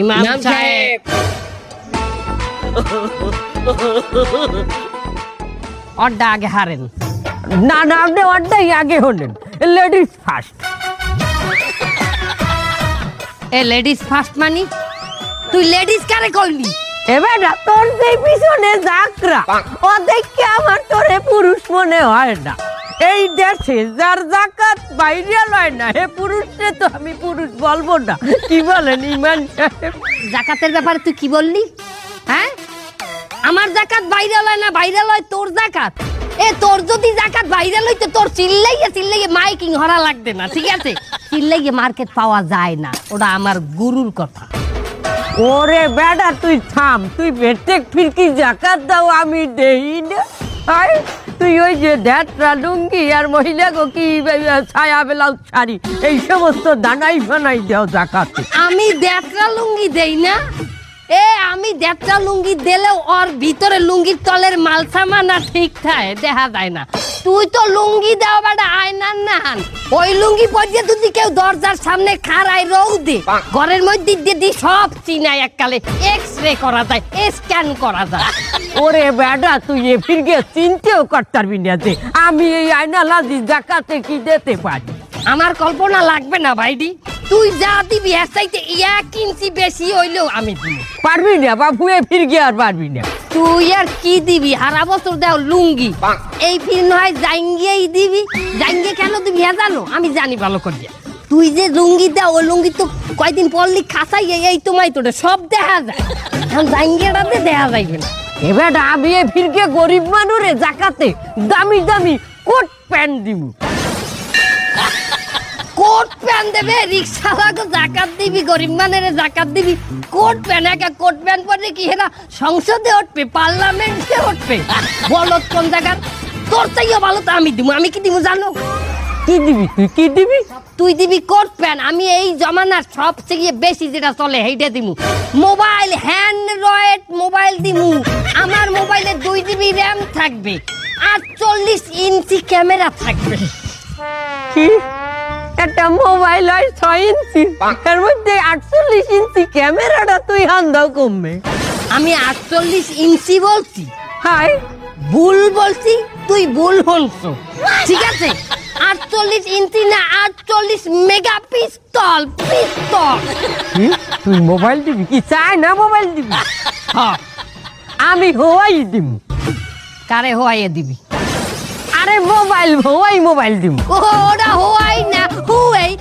ইমাম সাহেব অড্ডা আগে হারেন। না না, আপনি অর্ডাই আগে হলেন, লেডিস ফার্স্ট। এ লেডিস ফার্স্ট মানি তুই লেডিস কারে কইলি? এবার না তোর সেই পিছনে যাকরা ও দেখে আমার তোরে পুরুষ মনে হয় না। এই দেশে যার জাকাত বাইরে লয় না হে পুরুষে তো আমি পুরুষ বলবো না। কি বলেন ইমান সাহেব? জাকাতের ব্যাপারে তুই কি বললি? হ্যাঁ, আমার জাকাত বাইরে লয় না, বাইরে লয় তোর জাকাত। এ তোর যদি জাকাত বাইরে লইতে তোর চিল্লাইয়ে মাইকিং হরা লাগবে না, ঠিক আছে? চিল্লাইয়ে মার্কেট পাওয়া যায় না, ওটা আমার গুরুর কথা। ওরে বেটা তুই থাম, তুই প্রত্যেক ফিরকি জাকাত দাও আমি দেই না। আয় তুই ওই যে ঢ্যাটরা লুঙ্গি আর মহিলা গো কি ছায়া ব্লাউজ শাড়ি এই সমস্ত দানাই ফানাই দাও জাকাতে। আমি দেড়টা লুঙ্গি দেই না? এ আমি দেড়টা লুঙ্গি দিলেও ওর ভিতরে লুঙ্গির তলের মাল সামানা ঠিক থাকে, দেখা যায় না। তুই তো লুঙ্গি দাও বেটা আয়নার নাহান, ওই লুঙ্গি পরিয়ে যদি কেউ দরজার সামনে খাড়ায় রৌদে ঘরের মধ্যে দিদি সব চিনাই এককালে এক্স-রে করা যায়, স্ক্যান করা যায়। ওরে বেটা তুই এ ফিরকে চিনতেও করতে পারবি না যে আমি এই আয়না লাজি জাকাতে কি দিতে পারি। আমার কল্পনা লাগবে না ভাইডি, তুই যা দিবি এর চাইতে 1 ইঞ্চি বেশি হইলেও আমি দিব। পারবি না বাবু, এ ফিরকে আর পারবি না। তুই আর কি দিবি? হারা বছর দেও লুঙ্গি, এই ফির নয় জাঙ্গিয়েই দিবি। জাঙ্গিয়ে কেন দিবি হ্যাঁ জানো? আমি জানি ভালো করে। তুই যে লুঙ্গি দেও ওই লুঙ্গি তো কয়দিন পরলি খাসাই এই তোমায় তোটা সব দেখা যায়, এখন জাঙ্গিয়াটাতে দেখা যাইবে না। এবার আমি এ ফিরকে গরিব মানুরে জাকাতে দামি দামি কোট প্যান্ট দিব। কোট প্যান্ট দেবে? রিক্সাওয়ালাকে জাকাত দিবি, গরিব মানের জাকাত দিবি? কোট প্যান্ট, একা কোট প্যান্ট পরে কি হেরা সংসদে উঠবে, পার্লামেন্টে উঠবে? বলো কোন জায়গা? তোর চাইও ভালো তো আমি দিব। আমি কি দিব জানো? কি দিবি তুই, কি দিবি? তুই দিবি কোট প্যান্ট, আমি এই জমানার সবচেয়ে বেশি যেটা চলে সেইটা দিমু। মোবাইল, হ্যান্ডরয়েড মোবাইল দিমু। আমার মোবাইলে 2 GB র্যাম থাকবে, 48 ইঞ্চি ক্যামেরা থাকবে। কি একটা মোবাইল হয় 6 ইঞ্চি, এর মধ্যে 48 ইঞ্চি ক্যামেরাটা তুই হান্দাও কমবে? আমি 48 ইঞ্চি বলছি, হাই ভুল বলছি, তুই ভুল হনছো, ঠিক আছে? 48 ইঞ্চি না, 48 মেগা পিস্তল। পিস্তল কি তুই মোবাইল দিবি? কি চাই না মোবাইল দিবি? হ্যাঁ, আমি হওয়াই দিব। কারে হওয়াইয়ে দিবি? আরে মোবাইল হওয়াই মোবাইল দিব। ওটা হওয়াই না, হুয়াই